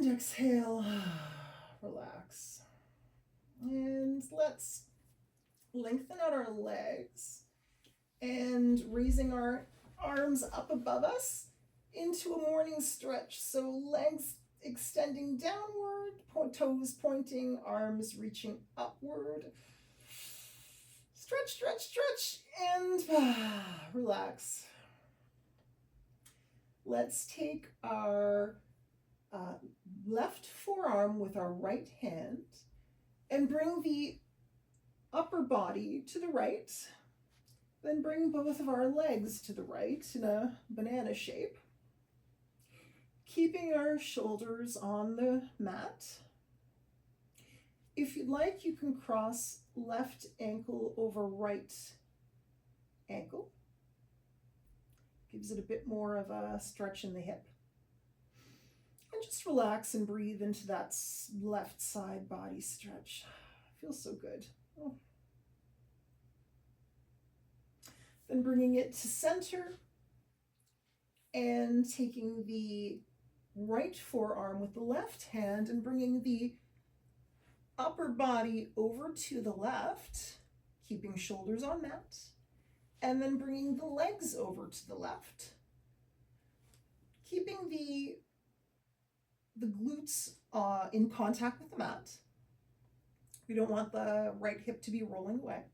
And exhale, relax. And let's lengthen out our legs and raising our arms up above us into a morning stretch. So legs extending downward, toes pointing, arms reaching upward. Stretch, stretch, stretch, and relax. Let's take our left forearm with our right hand and bring the upper body to the right. Then bring both of our legs to the right in a banana shape. Keeping our shoulders on the mat. If you'd like, you can cross left ankle over right ankle. Gives it a bit more of a stretch in the hip. And just relax and breathe into that left side body stretch. Feels so good. Oh. Then bringing it to center and taking the right forearm with the left hand and bringing the upper body over to the left, keeping shoulders on mat, and then bringing the legs over to the left, keeping the glutes in contact with the mat. We don't want the right hip to be rolling away.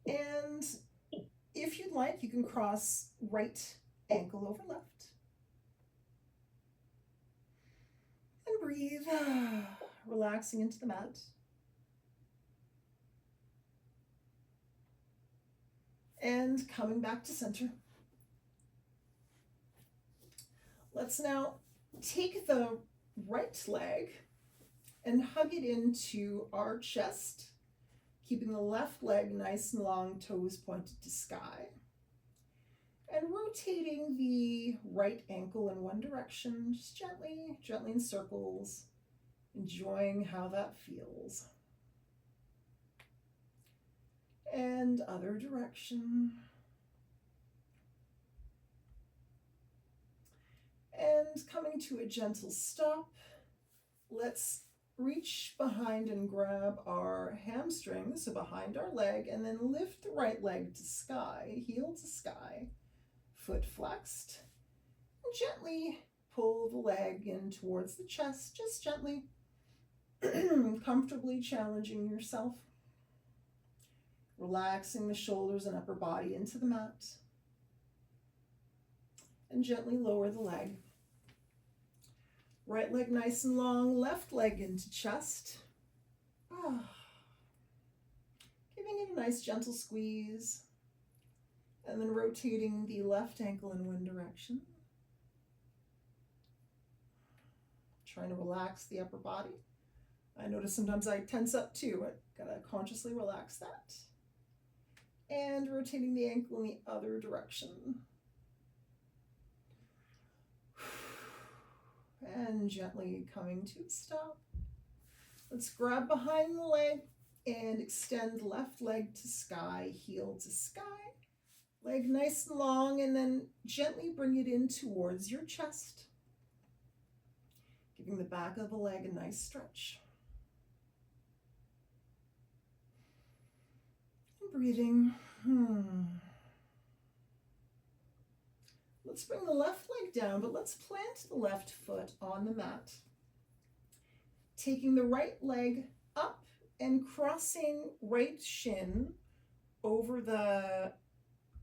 And if you'd like, you can cross right ankle over left. And breathe, relaxing into the mat. And coming back to center. Let's now take the right leg and hug it into our chest, keeping the left leg nice and long, toes pointed to sky. And rotating the right ankle in one direction, just gently, gently in circles, enjoying how that feels. And other direction. And coming to a gentle stop, let's reach behind and grab our hamstrings, so behind our leg, and then lift the right leg to sky, heel to sky, foot flexed, and gently pull the leg in towards the chest, just gently, comfortably challenging yourself, relaxing the shoulders and upper body into the mat, and gently lower the leg. Right leg nice and long, left leg into chest. Giving it a nice gentle squeeze. And then rotating the left ankle in one direction. Trying to relax the upper body. I notice sometimes I tense up too. I gotta consciously relax that. And rotating the ankle in the other direction. And gently coming to a stop. Let's grab behind the leg and extend left leg to sky, heel to sky. Leg nice and long, and then gently bring it in towards your chest. Giving the back of the leg a nice stretch. And breathing. Let's bring the left leg down, but let's plant the left foot on the mat. Taking the right leg up and crossing right shin over the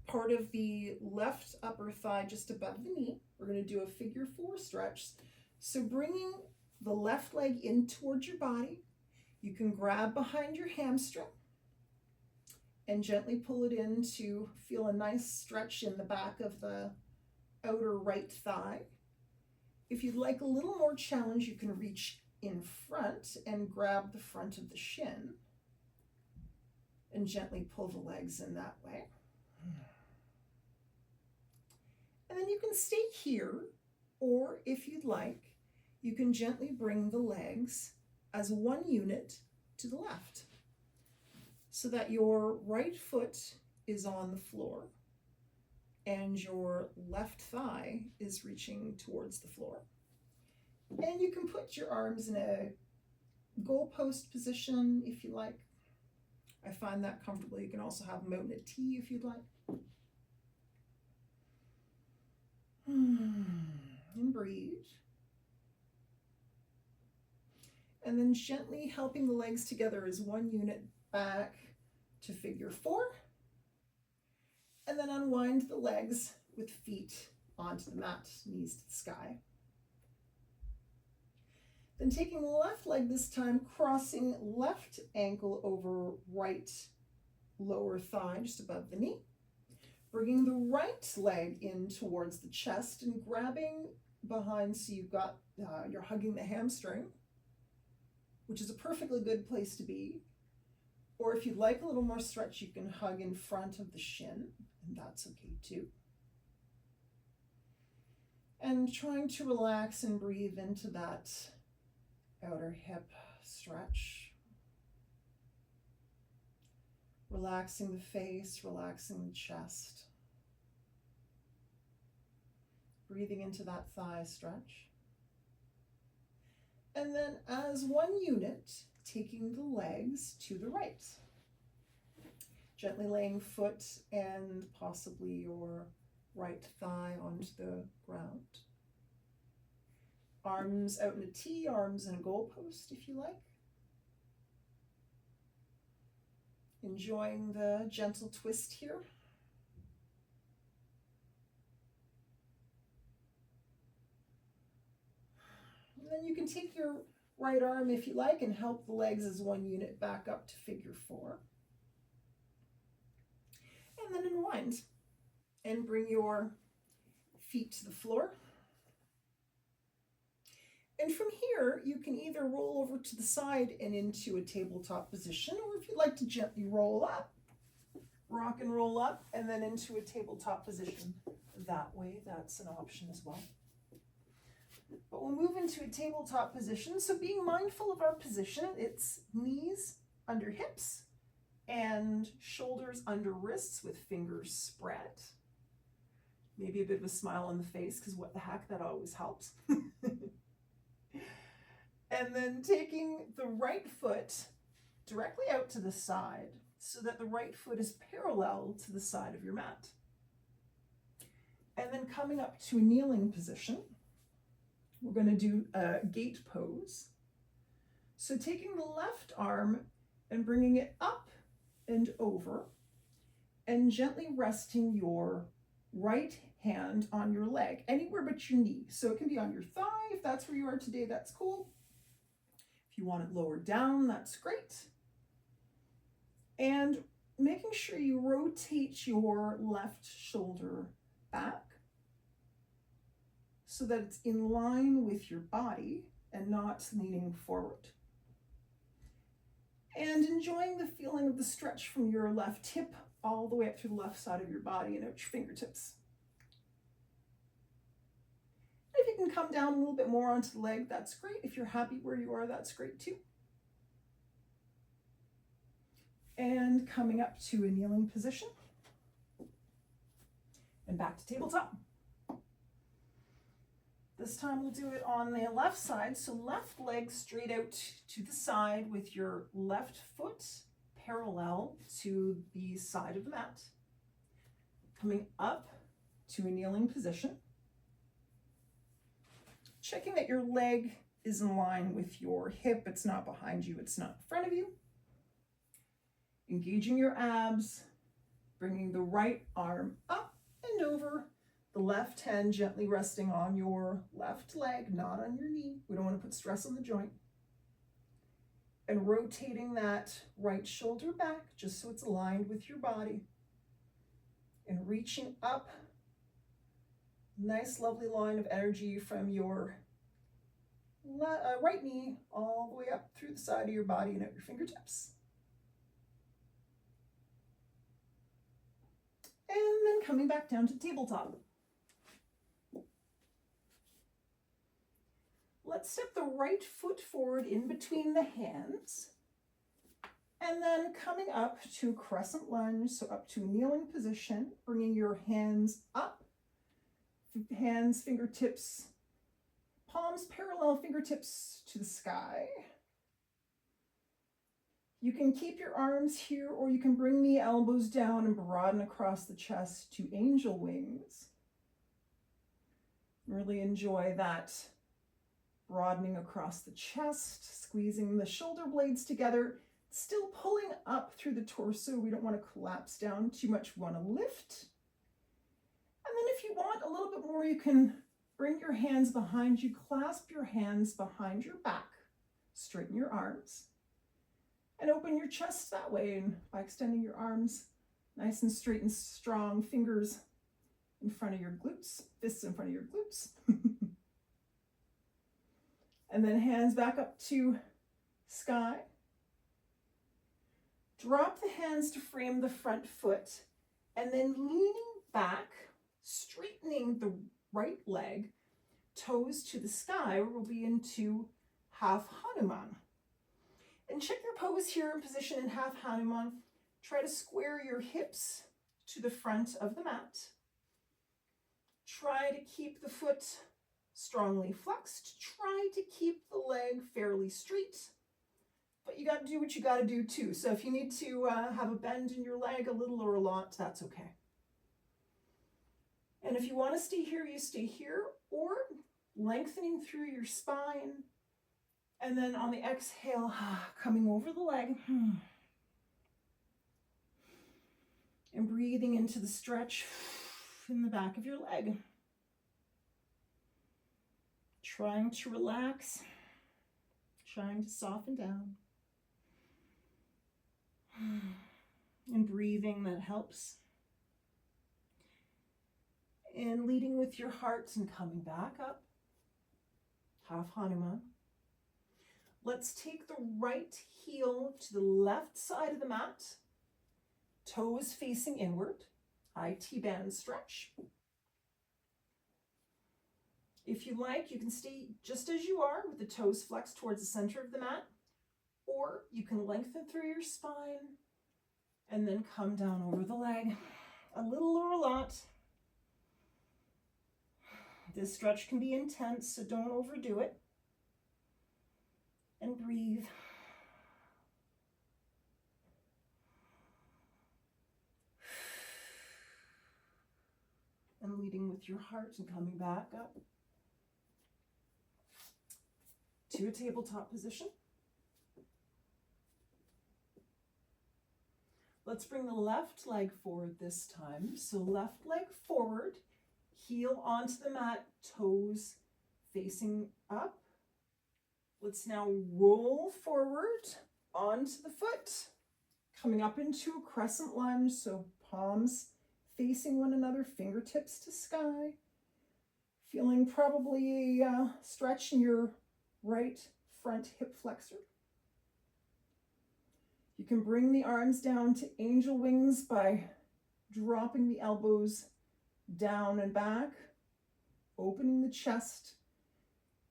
part of the left upper thigh just above the knee. We're going to do a figure 4 stretch. So bringing the left leg in towards your body, you can grab behind your hamstring and gently pull it in to feel a nice stretch in the back of the outer right thigh. If you'd like a little more challenge, you can reach in front and grab the front of the shin and gently pull the legs in that way. And then you can stay here, or if you'd like, you can gently bring the legs as one unit to the left so that your right foot is on the floor and your left thigh is reaching towards the floor. And you can put your arms in a goalpost position if you like. I find that comfortable. You can also have them out in a T if you'd like. And breathe. And then gently helping the legs together as one unit back to figure 4. And then unwind the legs with feet onto the mat, knees to the sky. Then taking the left leg this time, crossing left ankle over right lower thigh, just above the knee. Bringing the right leg in towards the chest and grabbing behind so you've got, you're hugging the hamstring, which is a perfectly good place to be. Or if you'd like a little more stretch, you can hug in front of the shin, and that's okay too. And trying to relax and breathe into that outer hip stretch. Relaxing the face, relaxing the chest. Breathing into that thigh stretch. And then as one unit, taking the legs to the right. Gently laying foot and possibly your right thigh onto the ground. Arms out in a T, arms in a goalpost if you like. Enjoying the gentle twist here. And then you can take your right arm if you like and help the legs as one unit back up to figure 4. And then unwind and bring your feet to the floor. And from here, you can either roll over to the side and into a tabletop position, or if you'd like to gently roll up, rock and roll up, and then into a tabletop position that way. That's an option as well. But we'll move into a tabletop position. So being mindful of our position, it's knees under hips and shoulders under wrists with fingers spread. Maybe a bit of a smile on the face, because what the heck, that always helps. And then taking the right foot directly out to the side so that the right foot is parallel to the side of your mat. And then coming up to a kneeling position, we're going to do a gate pose. So taking the left arm and bringing it up and over and gently resting your right hand on your leg, anywhere but your knee. So it can be on your thigh, if that's where you are today, that's cool. If you want it lower down, that's great. And making sure you rotate your left shoulder back so that it's in line with your body and not leaning forward. And enjoying the feeling of the stretch from your left hip all the way up through the left side of your body and out your fingertips. If you can come down a little bit more onto the leg, that's great. If you're happy where you are, that's great too. And coming up to a kneeling position. And back to tabletop. This time we'll do it on the left side. So left leg straight out to the side with your left foot parallel to the side of the mat. Coming up to a kneeling position. Checking that your leg is in line with your hip. It's not behind you, it's not in front of you. Engaging your abs, bringing the right arm up and over, the left hand gently resting on your left leg, not on your knee. We don't want to put stress on the joint. And rotating that right shoulder back just so it's aligned with your body. And reaching up. Nice, lovely line of energy from your right knee all the way up through the side of your body and out your fingertips. And then coming back down to tabletop. Let's step the right foot forward in between the hands. And then coming up to crescent lunge, so up to a kneeling position, bringing your hands up. Hands, fingertips, Palms parallel, fingertips to the sky. You can keep your arms here, or you can bring the elbows down and broaden across the chest to angel wings. Really enjoy that broadening across the chest, squeezing the shoulder blades together, still pulling up through the torso. We don't want to collapse down too much. We want to lift. And then if you want a little bit more, you can bring your hands behind you, clasp your hands behind your back, straighten your arms, and open your chest that way. And by extending your arms nice and straight and strong, fingers in front of your glutes, fists in front of your glutes. And then hands back up to sky. Drop the hands to frame the front foot, and then leaning back, straightening the right leg, toes to the sky. We'll be into half Hanuman. And check your pose here in position in half Hanuman. Try to square your hips to the front of the mat. Try to keep the foot strongly flexed. Try to keep the leg fairly straight. But you got to do what you got to do too. So if you need to have a bend in your leg, a little or a lot, that's okay. And if you want to stay here, you stay here, or lengthening through your spine. And then on the exhale, coming over the leg. And breathing into the stretch in the back of your leg. Trying to relax, trying to soften down. And breathing, that helps. And leading with your heart and coming back up. Half Hanuman. Let's take the right heel to the left side of the mat. Toes facing inward. IT band stretch. If you like, you can stay just as you are with the toes flexed towards the center of the mat, or you can lengthen through your spine and then come down over the leg, a little or a lot. This stretch can be intense, so don't overdo it. And breathe. And leading with your heart and coming back up to a tabletop position. Let's bring the left leg forward this time. So left leg forward, heel onto the mat, toes facing up. Let's now roll forward onto the foot, coming up into a crescent lunge. So palms facing one another, fingertips to sky. Feeling probably a stretch in your right front hip flexor. You can bring the arms down to angel wings by dropping the elbows down and back, opening the chest,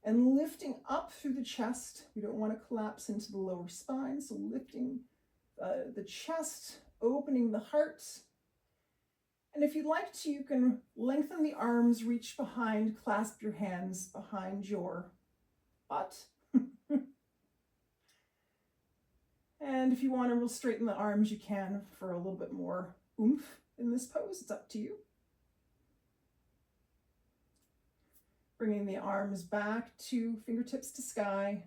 and lifting up through the chest. We don't want to collapse into the lower spine, so lifting the chest, opening the heart. And if you'd like to, you can lengthen the arms, reach behind, clasp your hands behind your butt. And if you want to real straighten the arms, you can for a little bit more oomph in this pose. It's up to you. Bringing the arms back to fingertips to sky.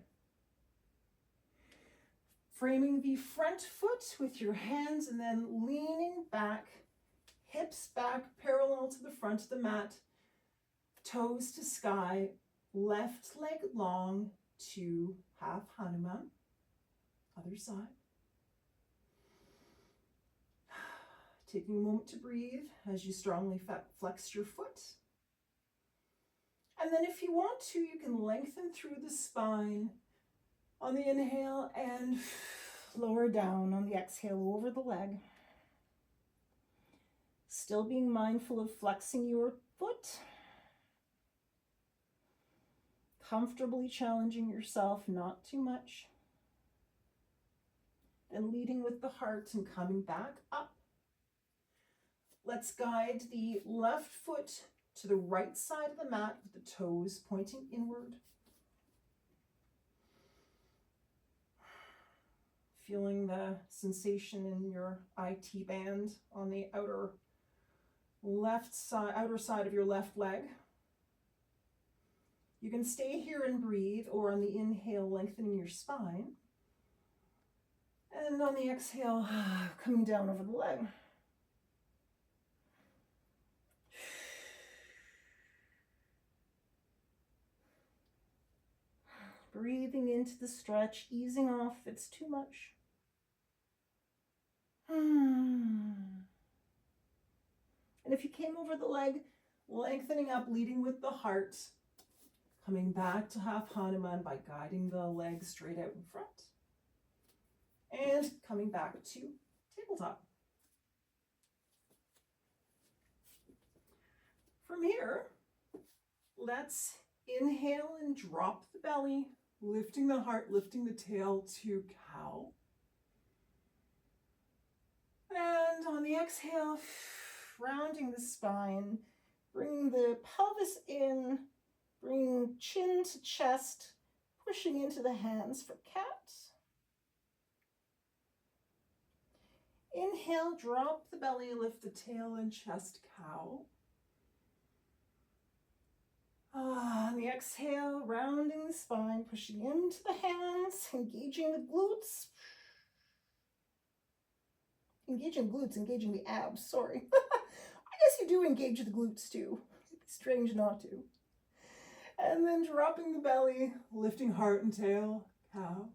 Framing the front foot with your hands and then leaning back, hips back parallel to the front of the mat, toes to sky, left leg long to half Hanuman. Other side. Taking a moment to breathe as you strongly flex your foot. And then if you want to, you can lengthen through the spine on the inhale and lower down on the exhale over the leg. Still being mindful of flexing your foot. Comfortably challenging yourself, not too much. And leading with the heart and coming back up. Let's guide the left foot to the right side of the mat with the toes pointing inward. Feeling the sensation in your IT band on the outer side of your left leg. You can stay here and breathe, or on the inhale, lengthening your spine. And on the exhale, coming down over the leg. Breathing into the stretch, easing off if it's too much. And if you came over the leg, lengthening up, leading with the heart, coming back to half Hanuman by guiding the leg straight out in front. And coming back to tabletop. From here, let's inhale and drop the belly, lifting the heart, lifting the tail to cow. And on the exhale, rounding the spine, bringing the pelvis in, bringing chin to chest, pushing into the hands for cat. Inhale, drop the belly, lift the tail and chest, cow. On the exhale, rounding the spine, pushing into the hands, engaging the glutes. Engaging the abs, sorry. I guess you do engage the glutes too. It'd be strange not to. And then dropping the belly, lifting heart and tail, cow.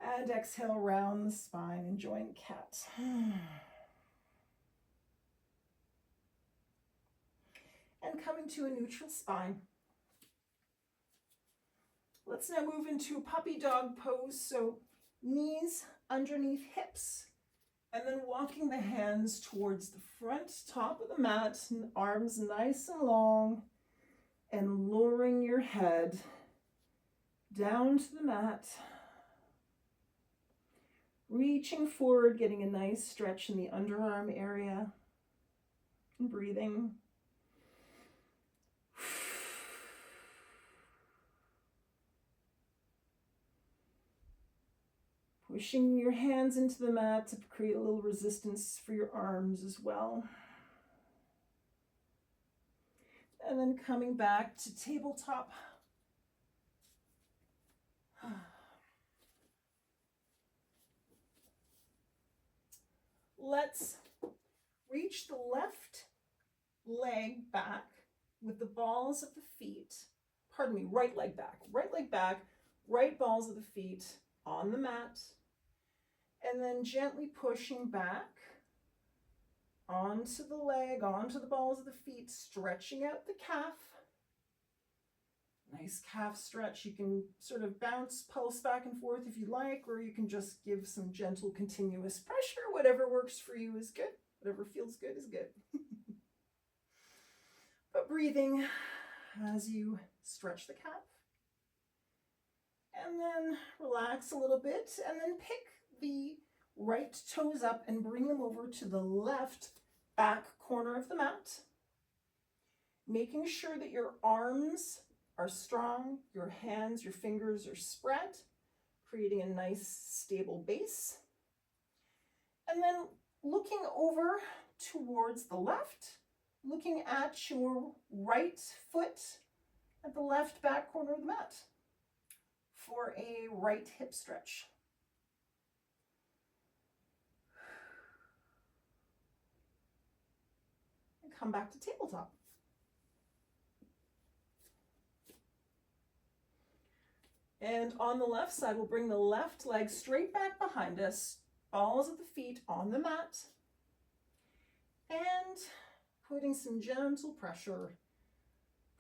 And exhale, round the spine, enjoying cat. And coming to a neutral spine. Let's now move into puppy dog pose. So knees underneath hips, and then walking the hands towards the front top of the mat, and arms nice and long, and lowering your head down to the mat. Reaching forward, getting a nice stretch in the underarm area, and breathing. Pushing your hands into the mat to create a little resistance for your arms as well. And then coming back to tabletop. Let's reach the left leg back with the balls of the feet. Pardon me, right leg back, right balls of the feet on the mat. And then gently pushing back onto the leg, onto the balls of the feet, stretching out the calf. Nice calf stretch. You can sort of pulse back and forth if you like, or you can just give some gentle, continuous pressure. Whatever works for you is good. Whatever feels good is good. But breathing as you stretch the calf. And then relax a little bit, and then pick the right toes up and bring them over to the left back corner of the mat. Making sure that your arms are strong, your hands, your fingers are spread, creating a nice stable base. And then looking over towards the left, looking at your right foot at the left back corner of the mat for a right hip stretch. And come back to tabletop. And on the left side, we'll bring the left leg straight back behind us, balls of the feet on the mat, and putting some gentle pressure,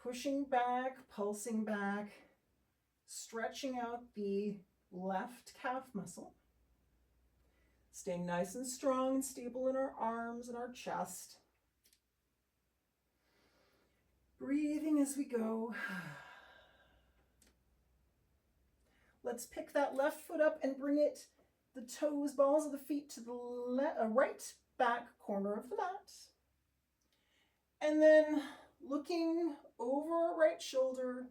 pushing back, pulsing back, stretching out the left calf muscle, staying nice and strong and stable in our arms and our chest. Breathing as we go. Let's pick that left foot up and bring it, the toes, balls of the feet to the right back corner of the mat. And then looking over our right shoulder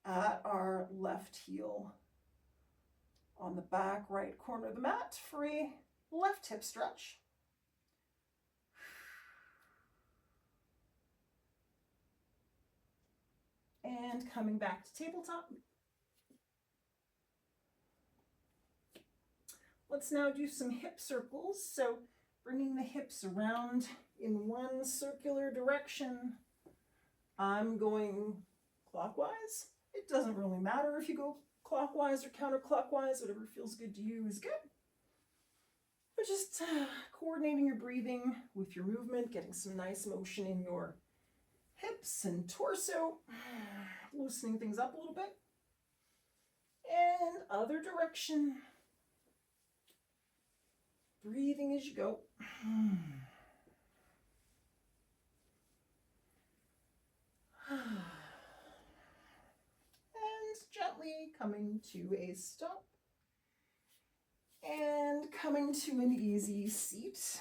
at our left heel on the back right corner of the mat for a left hip stretch. And coming back to tabletop. Let's now do some hip circles. So bringing the hips around in one circular direction. I'm going clockwise. It doesn't really matter if you go clockwise or counterclockwise, whatever feels good to you is good. But just coordinating your breathing with your movement, getting some nice motion in your hips and torso, loosening things up a little bit. And other direction. Breathing as you go. And gently coming to a stop. And coming to an easy seat.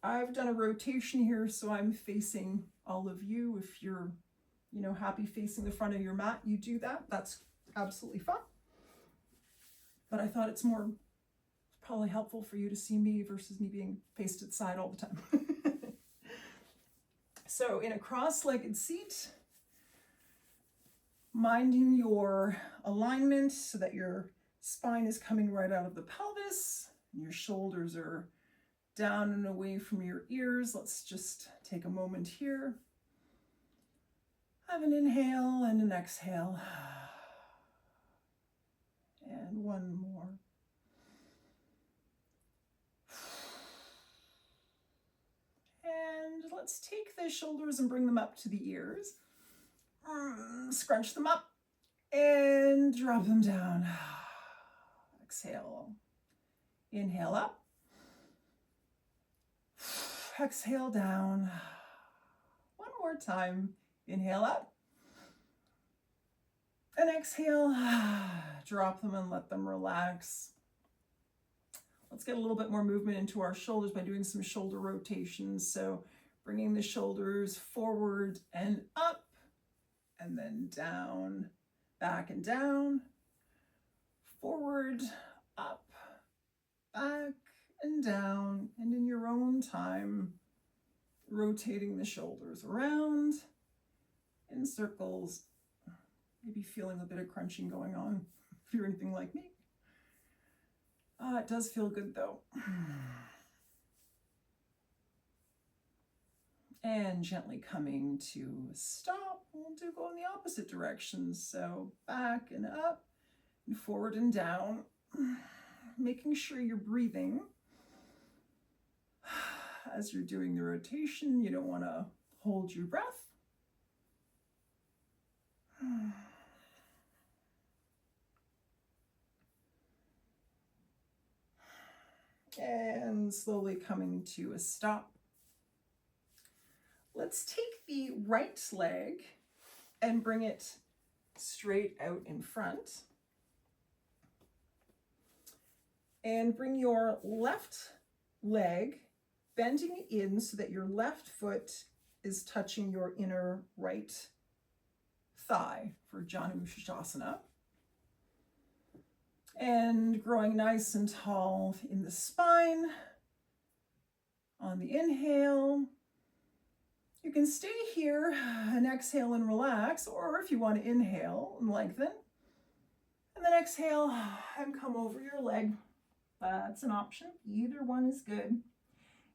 I've done a rotation here, so I'm facing all of you. If you're, happy facing the front of your mat, you do that. That's absolutely fine. But I thought it's probably helpful for you to see me versus me being faced to the side all the time. So in a cross-legged seat, minding your alignment so that your spine is coming right out of the pelvis, and your shoulders are down and away from your ears. Let's just take a moment here. Have an inhale and an exhale. And one more. And let's take the shoulders and bring them up to the ears. Scrunch them up and drop them down. Exhale. Inhale up. Exhale down. One more time. Inhale up. And exhale. Drop them and let them relax. Let's get a little bit more movement into our shoulders by doing some shoulder rotations. So bringing the shoulders forward and up, and then down, back and down, forward, up, back and down, and in your own time, rotating the shoulders around in circles, maybe feeling a bit of crunching going on if you're anything like me. It does feel good though. And gently coming to a stop. We'll go in the opposite direction. So back and up and forward and down. Making sure you're breathing. As you're doing the rotation, you don't want to hold your breath. And slowly coming to a stop. Let's take the right leg and bring it straight out in front. And bring your left leg bending in so that your left foot is touching your inner right thigh for Janushasana. And growing nice and tall in the spine. On the inhale, you can stay here and exhale and relax, or if you want to inhale and lengthen, and then exhale and come over your leg. That's an option. Either one is good.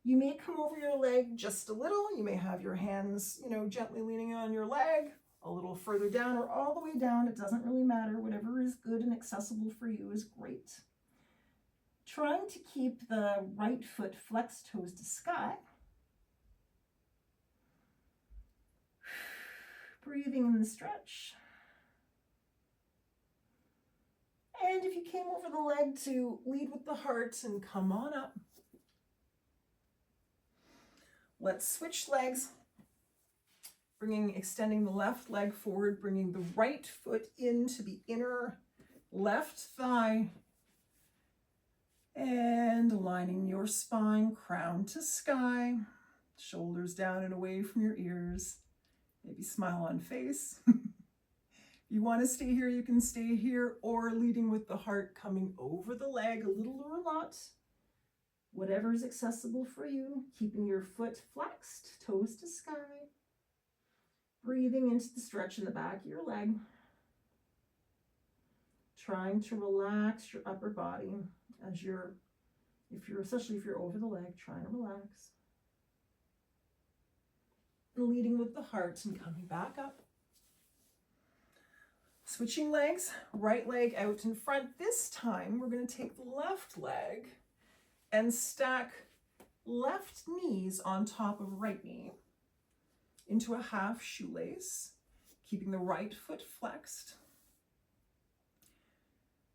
You may come over your leg just a little. You may have your hands, gently leaning on your leg, a little further down or all the way down. It doesn't really matter. Whatever is good and accessible for you is great. Trying to keep the right foot flexed, toes to sky. Breathing in the stretch. And if you came over the leg, to lead with the heart and come on up. Let's switch legs. Extending the left leg forward, bringing the right foot into the inner left thigh. And aligning your spine, crown to sky. Shoulders down and away from your ears. Maybe smile on face. If you want to stay here, you can stay here, or leading with the heart, coming over the leg a little or a lot. Whatever is accessible for you, keeping your foot flexed, toes to sky. Breathing into the stretch in the back of your leg. Trying to relax your upper body as especially if you're over the leg, trying to relax. And leading with the heart and coming back up. Switching legs, right leg out in front. This time we're going to take the left leg and stack left knees on top of right knee into a half shoelace, keeping the right foot flexed.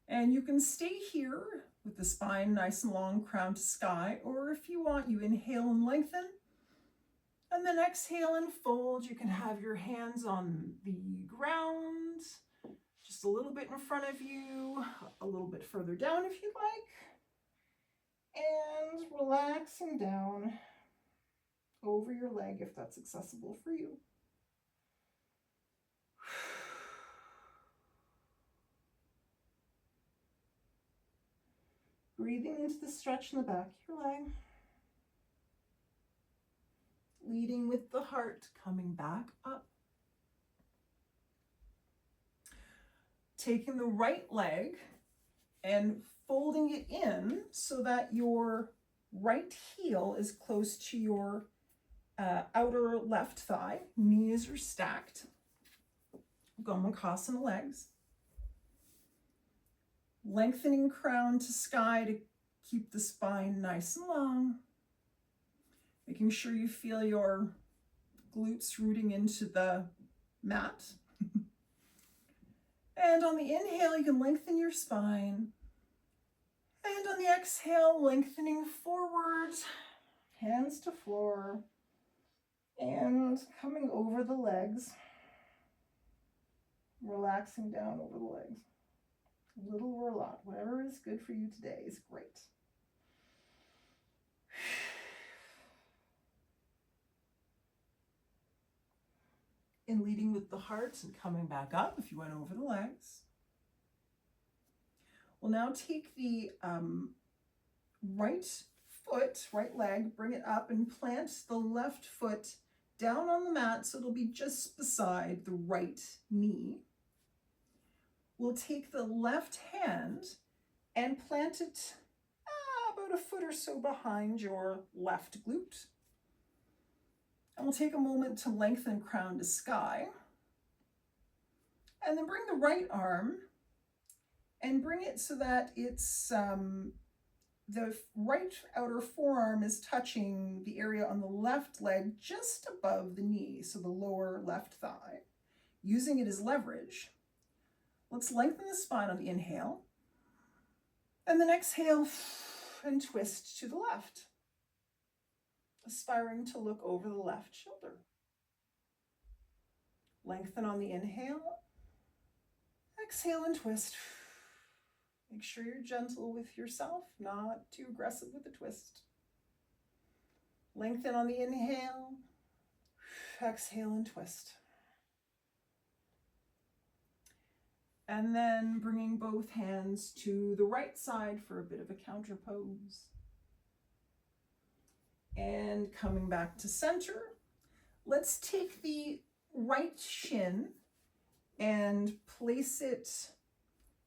And you can stay here with the spine nice and long, crown to sky, or if you want, you inhale and lengthen, and then exhale and fold. You can have your hands on the ground, just a little bit in front of you, a little bit further down if you'd like, and relaxing down over your leg if that's accessible for you. Breathing into the stretch in the back of your leg. Leading with the heart, coming back up. Taking the right leg and folding it in so that your right heel is close to your outer left thigh. Knees are stacked. Gomukhasana legs. Lengthening crown to sky to keep the spine nice and long. Making sure you feel your glutes rooting into the mat. And on the inhale, you can lengthen your spine. And on the exhale, lengthening forward, hands to floor, and coming over the legs, relaxing down over the legs. A little or a lot, whatever is good for you today is great. And leading with the heart and coming back up if you went over the legs. We'll now take the right foot, right leg, bring it up and plant the left foot down on the mat so it'll be just beside the right knee. We'll take the left hand and plant it about a foot or so behind your left glute. And we'll take a moment to lengthen crown to sky. And then bring the right arm and bring it so that it's the right outer forearm is touching the area on the left leg just above the knee, so the lower left thigh. Using it as leverage, let's lengthen the spine on the inhale, and then exhale and twist to the left, aspiring to look over the left shoulder. Lengthen on the inhale, exhale and twist. Make sure you're gentle with yourself, not too aggressive with the twist. Lengthen on the inhale, exhale and twist. And then bringing both hands to the right side for a bit of a counter pose. And coming back to center, let's take the right shin and place it,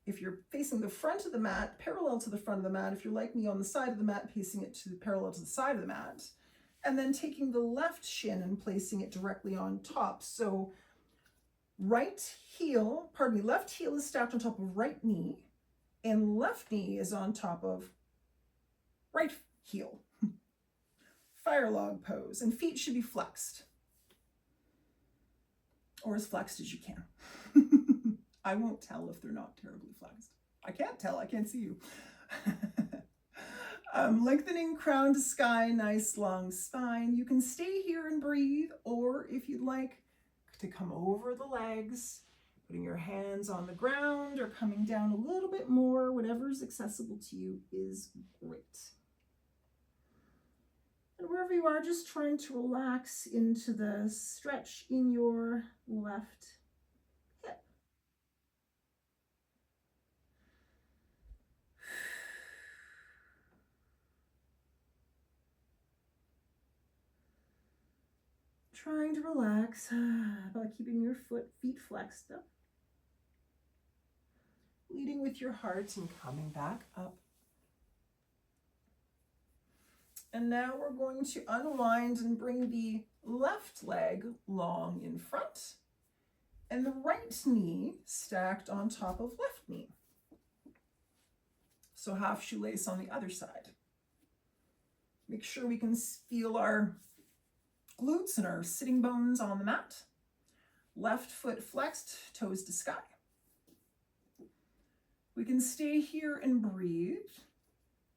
if you're facing the front of the mat, parallel to the front of the mat. If you're like me on the side of the mat, placing it parallel to the side of the mat. And then taking the left shin and placing it directly on top. So left heel is stacked on top of right knee, and left knee is on top of right heel. Fire log pose, and feet should be flexed, or as flexed as you can. I won't tell if they're not terribly flexed. I can't tell, I can't see you. Lengthening crown to sky, nice long spine. You can stay here and breathe, or if you'd like to come over the legs, putting your hands on the ground or coming down a little bit more, whatever is accessible to you is great. And wherever you are, just trying to relax into the stretch in your left hip. Trying to relax by keeping your feet flexed up. Leading with your heart and coming back up. And now we're going to unwind and bring the left leg long in front and the right knee stacked on top of left knee. So half shoelace on the other side. Make sure we can feel our glutes and our sitting bones on the mat. Left foot flexed, toes to sky. We can stay here and breathe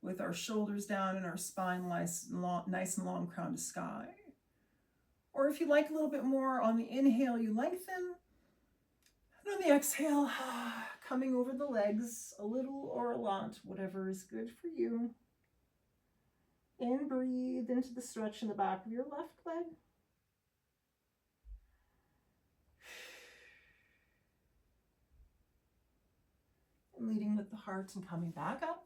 with our shoulders down and our spine nice and long, crown to sky. Or if you like a little bit more, on the inhale, you lengthen. And on the exhale, coming over the legs, a little or a lot, whatever is good for you. And breathe into the stretch in the back of your left leg. And leading with the heart and coming back up.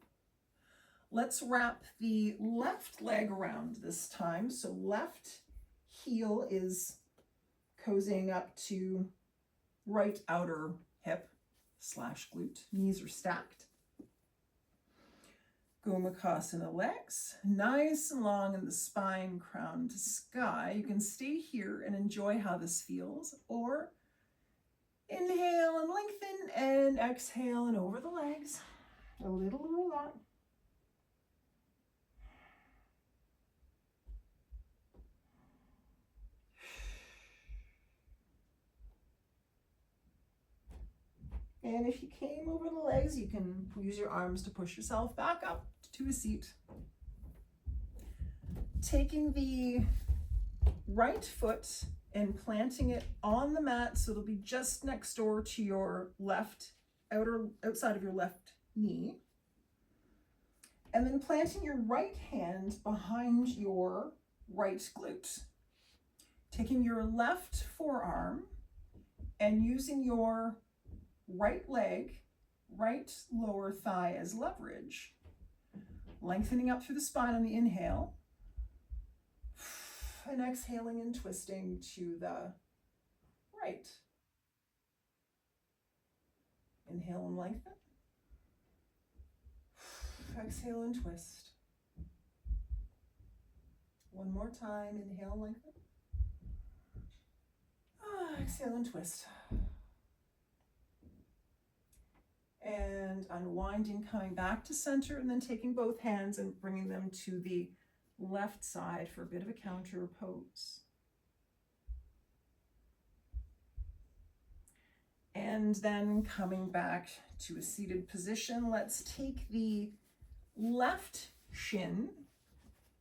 Let's wrap the left leg around this time. So left heel is cozying up to right outer hip / glute. Knees are stacked. Gomukhasana legs, nice and long in the spine, crown to sky. You can stay here and enjoy how this feels, or inhale and lengthen and exhale and over the legs, a little or a lot. And if you came over the legs, you can use your arms to push yourself back up to a seat. Taking the right foot and planting it on the mat so it'll be just next door to your left, outside of your left knee. And then planting your right hand behind your right glute. Taking your left forearm and using your right leg, right lower thigh as leverage, lengthening up through the spine on the inhale, and exhaling and twisting to the right. Inhale and lengthen. Exhale and twist. One more time, inhale and lengthen. Exhale and twist. And unwinding, coming back to center, and then taking both hands and bringing them to the left side for a bit of a counter pose. And then coming back to a seated position, let's take the left shin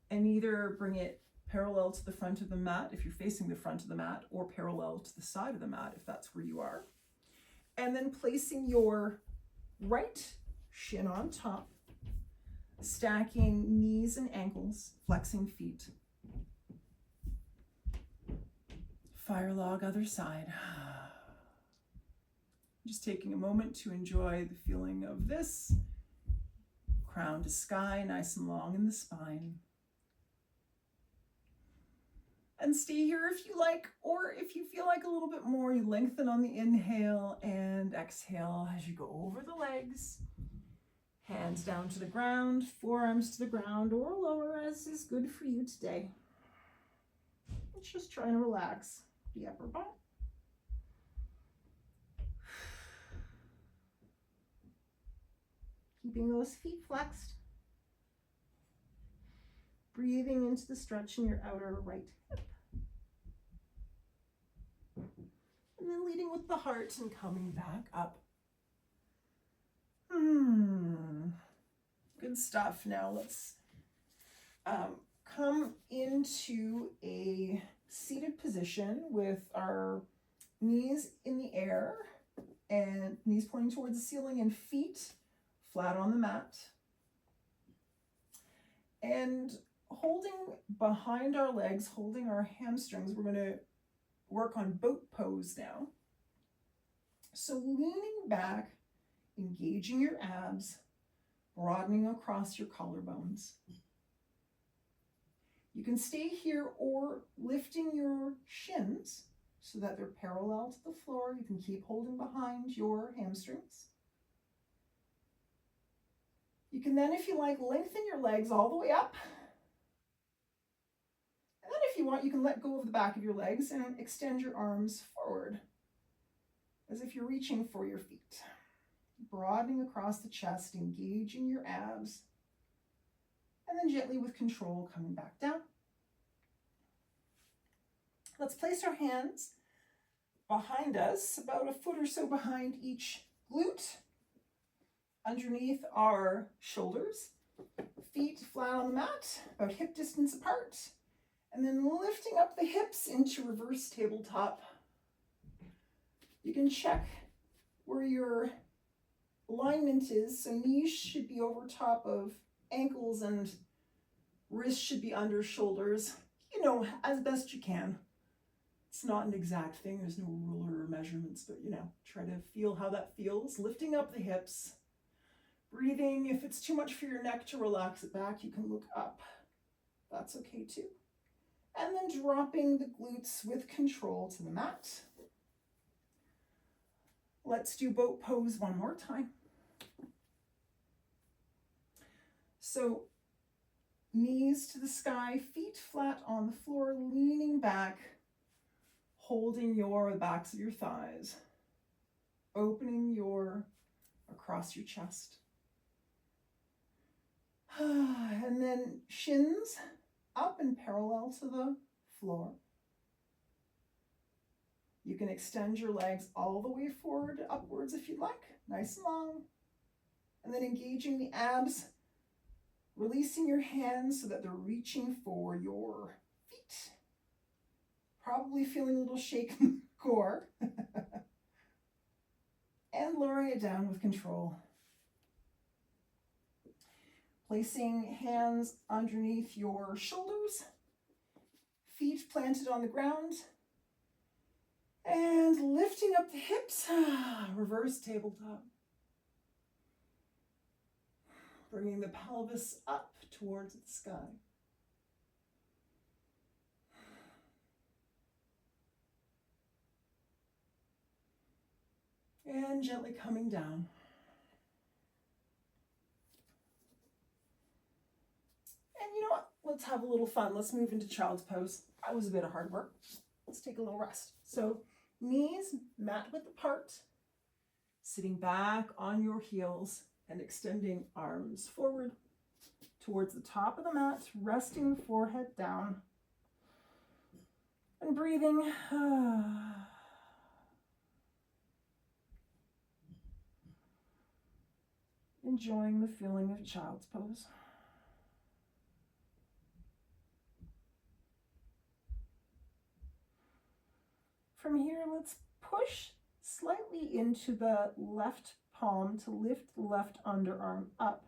and either bring it parallel to the front of the mat if you're facing the front of the mat, or parallel to the side of the mat if that's where you are. And then placing your right shin on top, stacking knees and ankles, flexing feet. Fire log other side. Just taking a moment to enjoy the feeling of this. Crown to sky, nice and long in the spine. And stay here if you like, or if you feel like a little bit more, you lengthen on the inhale and exhale as you go over the legs. Hands down to the ground, forearms to the ground or lower, as is good for you today. Let's just try and relax the upper body. Keeping those feet flexed. Breathing into the stretch in your outer right hip. And then leading with the heart and coming back up. Good stuff. Now let's come into a seated position with our knees in the air and knees pointing towards the ceiling and feet flat on the mat. And holding behind our legs, holding our hamstrings, we're going to work on boat pose now. So leaning back, engaging your abs, broadening across your collarbones. You can stay here or lifting your shins so that they're parallel to the floor. You can keep holding behind your hamstrings. You can then, if you like, lengthen your legs all the way up. And then if you want, you can let go of the back of your legs and extend your arms forward as if you're reaching for your feet. Broadening across the chest, engaging your abs, and then gently with control coming back down. Let's place our hands behind us, about a foot or so behind each glute, underneath our shoulders, feet flat on the mat, about hip distance apart, and then lifting up the hips into reverse tabletop. You can check where your alignment is, so knees should be over top of ankles and wrists should be under shoulders, as best you can. It's not an exact thing, there's no ruler or measurements, but try to feel how that feels. Lifting up the hips, breathing. If it's too much for your neck to relax it back, you can look up. That's okay too. And then dropping the glutes with control to the mat. Let's do boat pose one more time. So knees to the sky, feet flat on the floor, leaning back, holding the backs of your thighs, opening across your chest. And then shins up and parallel to the floor. You can extend your legs all the way forward, upwards if you'd like, nice and long. And then engaging the abs, releasing your hands so that they're reaching for your feet. Probably feeling a little shake in the core. And lowering it down with control. Placing hands underneath your shoulders, feet planted on the ground, and lifting up the hips, reverse tabletop. Bringing the pelvis up towards the sky. And gently coming down. And you know what? Let's have a little fun. Let's move into child's pose. That was a bit of hard work. Let's take a little rest. So knees mat width apart, sitting back on your heels and extending arms forward towards the top of the mat, resting forehead down and breathing. Enjoying the feeling of child's pose. From here, let's push slightly into the left palm to lift the left underarm up.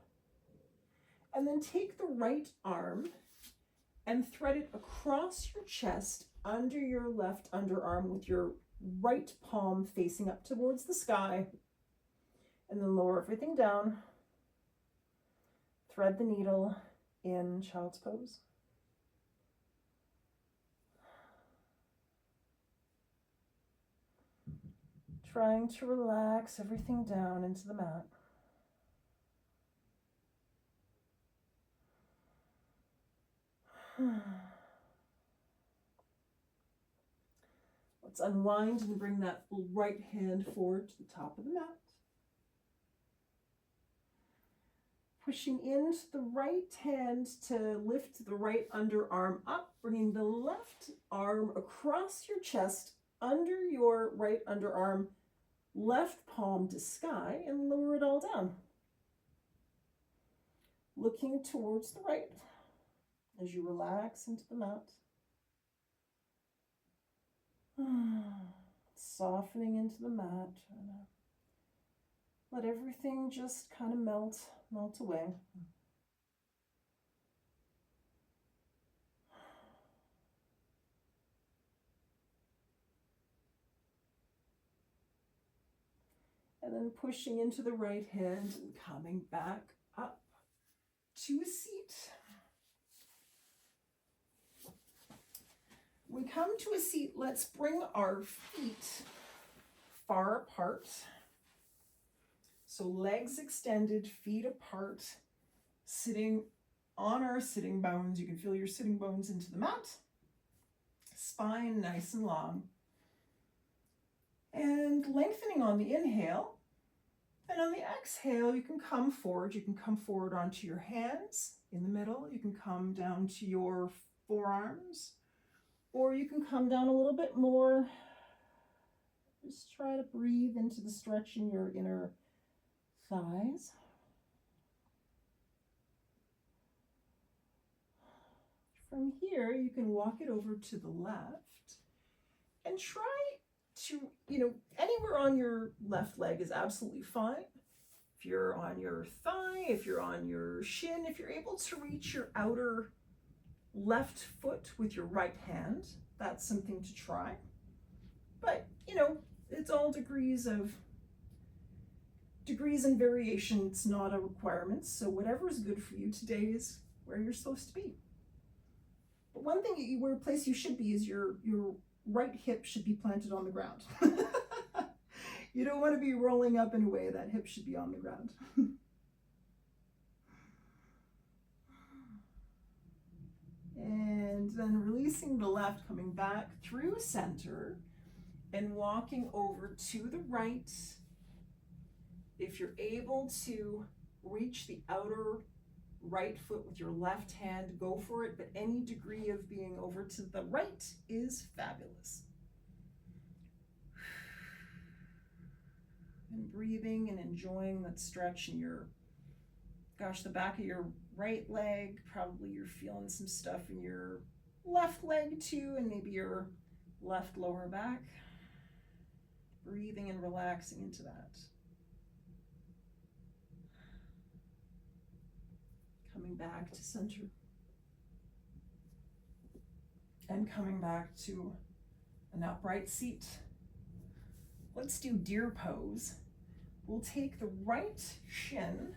And then take the right arm and thread it across your chest under your left underarm with your right palm facing up towards the sky. And then lower everything down. Thread the needle in child's pose. Trying to relax everything down into the mat. Let's unwind and bring that right hand forward to the top of the mat. Pushing into the right hand to lift the right underarm up, bringing the left arm across your chest, under your right underarm, left palm to sky, and lower it all down. Looking towards the right as you relax into the mat. Softening into the mat. Let everything just kind of melt away. And then pushing into the right hand and coming back up to a seat. When we come to a seat, let's bring our feet far apart. So legs extended, feet apart, sitting on our sitting bones. You can feel your sitting bones into the mat. Spine nice and long. And lengthening on the inhale. And on the exhale, you can come forward. You can come forward onto your hands in the middle. You can come down to your forearms. Or you can come down a little bit more. Just try to breathe into the stretch in your inner thighs. From here, you can walk it over to the left and try to, anywhere on your left leg is absolutely fine. If you're on your thigh, if you're on your shin, if you're able to reach your outer left foot with your right hand, that's something to try. But, it's all degrees and variation. It's not a requirement. So whatever is good for you today is where you're supposed to be. But one thing, where place you should be is your right hip should be planted on the ground. You don't want to be rolling up in a way that hip should be on the ground. And then releasing the left, coming back through center and walking over to the right. If you're able to reach the outer right foot with your left hand, go for it, but any degree of being over to the right is fabulous. And breathing and enjoying that stretch in the back of your right leg. Probably you're feeling some stuff in your left leg too, and maybe your left lower back. Breathing and relaxing into that. Coming back to center. And coming back to an upright seat. Let's do deer pose. We'll take the right shin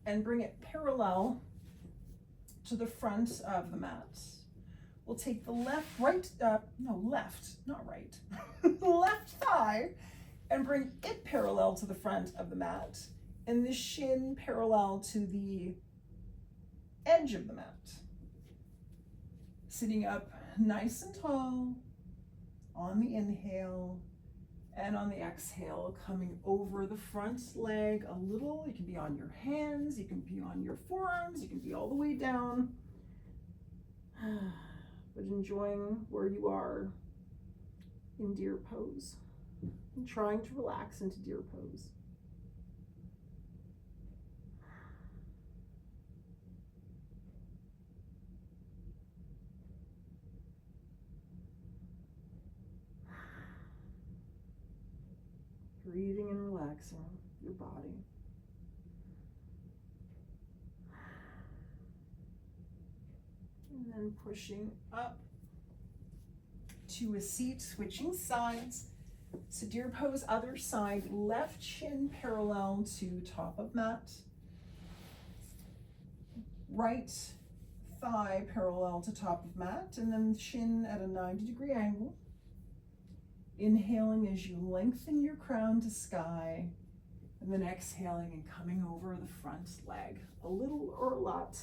and bring it parallel to the front of the mat. We'll take the left thigh and bring it parallel to the front of the mat, and the shin parallel to the edge of the mat. Sitting up nice and tall on the inhale, and on the exhale, coming over the front leg a little. You can be on your hands, you can be on your forearms, you can be all the way down. But enjoying where you are in deer pose. And trying to relax into deer pose. Breathing and relaxing your body. And then pushing up to a seat, switching sides. So deer pose, other side, left shin parallel to top of mat. Right thigh parallel to top of mat, and then shin at a 90-degree angle. Inhaling as you lengthen your crown to sky, and then exhaling and coming over the front leg, a little or a lot,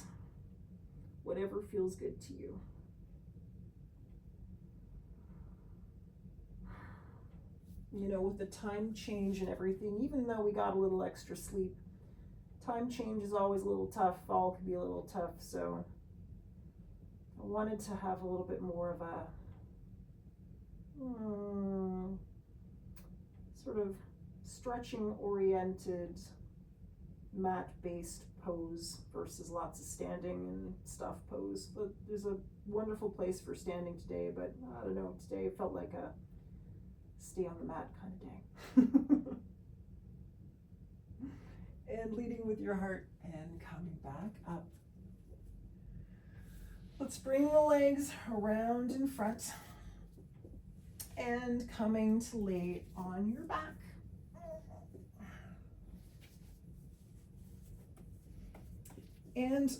whatever feels good to you. With the time change and everything, even though we got a little extra sleep, time change is always a little tough. Fall can be a little tough, so I wanted to have a little bit more of a sort of stretching oriented mat based pose versus lots of standing and stuff pose. But there's a wonderful place for standing today, but I don't know, today it felt like a stay on the mat kind of day. And leading with your heart and coming back up. Let's bring the legs around in front and coming to lay on your back. And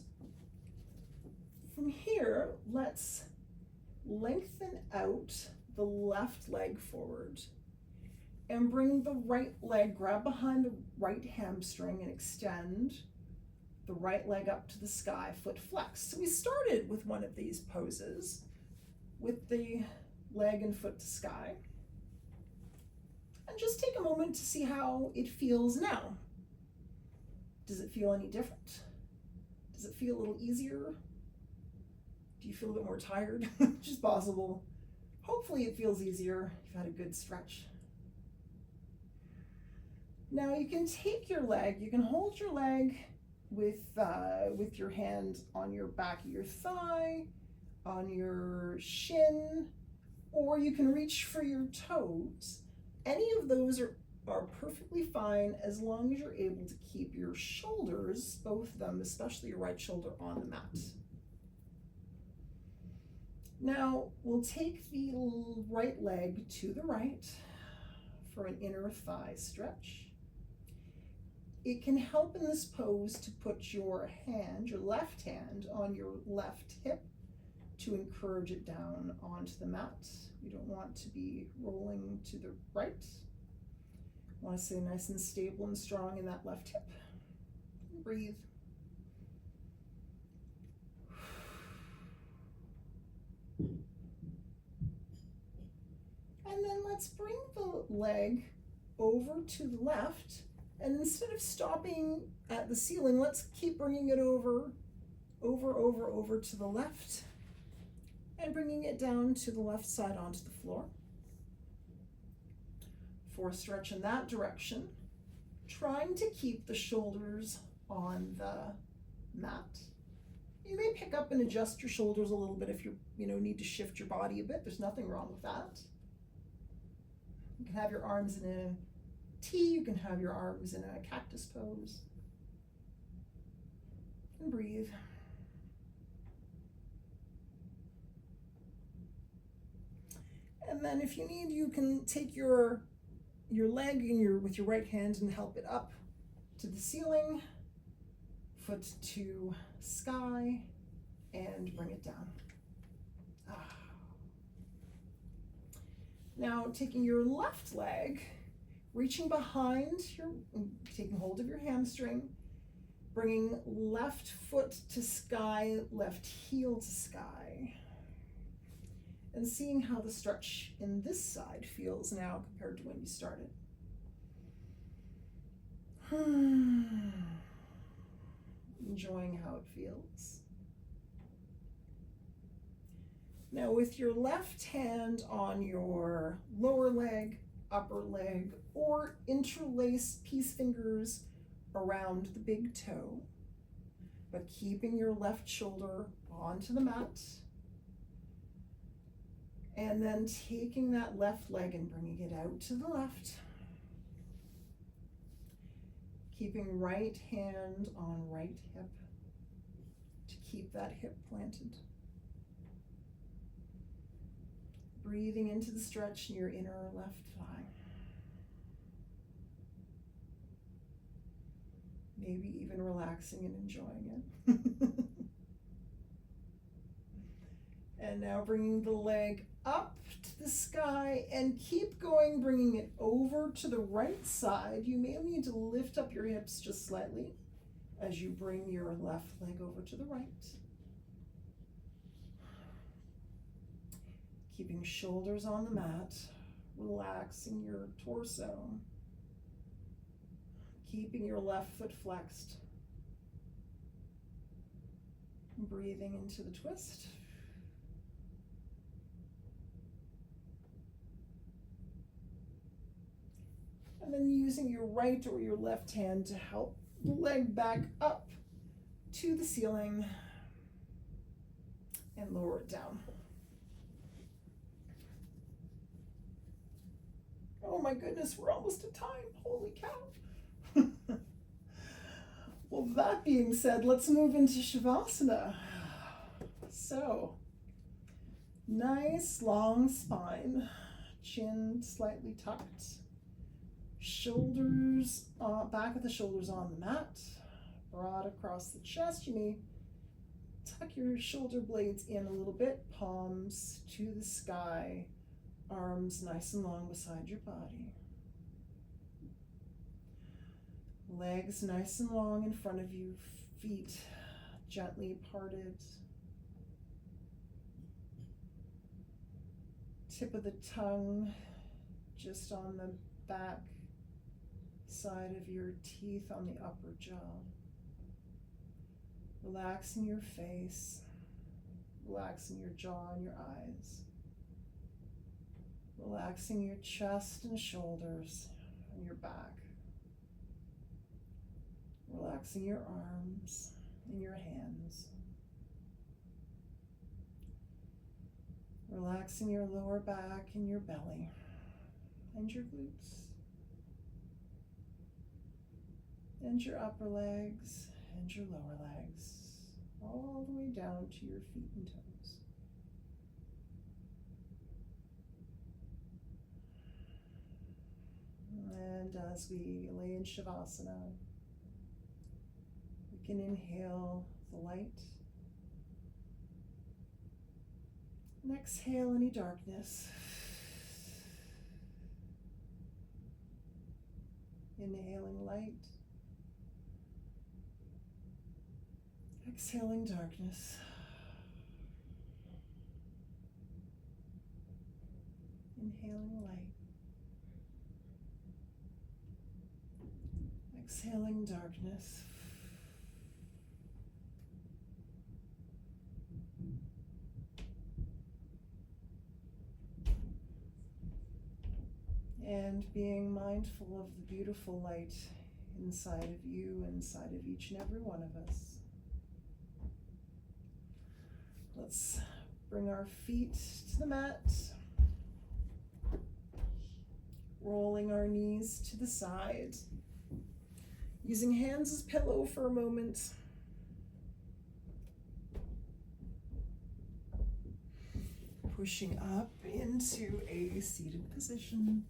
from here, let's lengthen out the left leg forward and bring the right leg, grab behind the right hamstring and extend the right leg up to the sky, foot flexed. So we started with one of these poses with the leg and foot to sky. And just take a moment to see how it feels now. Does it feel any different? Does it feel a little easier? Do you feel a bit more tired? Which is possible. Hopefully it feels easier. You've had a good stretch. Now you can take your leg, you can hold your leg with your hand on your back of your thigh, on your shin, or you can reach for your toes. Any of those are perfectly fine as long as you're able to keep your shoulders, both of them, especially your right shoulder, on the mat. Now we'll take the right leg to the right for an inner thigh stretch. It can help in this pose to put your hand, your left hand, on your left hip to encourage it down onto the mat. You don't want to be rolling to the right. You want to stay nice and stable and strong in that left hip. Breathe. And then let's bring the leg over to the left. And instead of stopping at the ceiling, let's keep bringing it over to the left and bringing it down to the left side onto the floor. For a stretch in that direction, trying to keep the shoulders on the mat. You may pick up and adjust your shoulders a little bit if you need to shift your body a bit. There's nothing wrong with that. You can have your arms in a T, you can have your arms in a cactus pose. And breathe. And then if you need, you can take your leg with your right hand and help it up to the ceiling, foot to sky, and bring it down. Now taking your left leg, reaching behind, taking hold of your hamstring, bringing left foot to sky, left heel to sky, and seeing how the stretch in this side feels now compared to when you started. Enjoying how it feels. Now with your left hand on your lower leg, upper leg, or interlace peace fingers around the big toe, but keeping your left shoulder onto the mat, and then taking that left leg and bringing it out to the left, keeping right hand on right hip to keep that hip planted. Breathing into the stretch in your inner left thigh. Maybe even relaxing and enjoying it. And now bringing the leg up to the sky and keep going, bringing it over to the right side. You may need to lift up your hips just slightly as you bring your left leg over to the right. Keeping shoulders on the mat, relaxing your torso, keeping your left foot flexed, breathing into the twist. And then using your right or your left hand to help the leg back up to the ceiling and lower it down. Oh my goodness, we're almost at time. Holy cow. Well, that being said, let's move into Savasana. So, nice long spine, chin slightly tucked, shoulders, back of the shoulders on the mat, broad across the chest. You may tuck your shoulder blades in a little bit, palms to the sky, arms nice and long beside your body. Legs nice and long in front of you, feet gently parted. Tip of the tongue just on the back side of your teeth on the upper jaw. Relaxing your face, relaxing your jaw and your eyes. Relaxing your chest and shoulders and your back. Relaxing your arms and your hands. Relaxing your lower back and your belly and your glutes and your upper legs and your lower legs, all the way down to your feet and toes. And as we lay in Savasana, we can inhale the light and exhale any darkness. Inhaling light, exhaling darkness. Inhaling light, exhaling darkness. And being mindful of the beautiful light inside of you, inside of each and every one of us. Let's bring our feet to the mat, rolling our knees to the side, using hands as pillow for a moment. Pushing up into a seated position.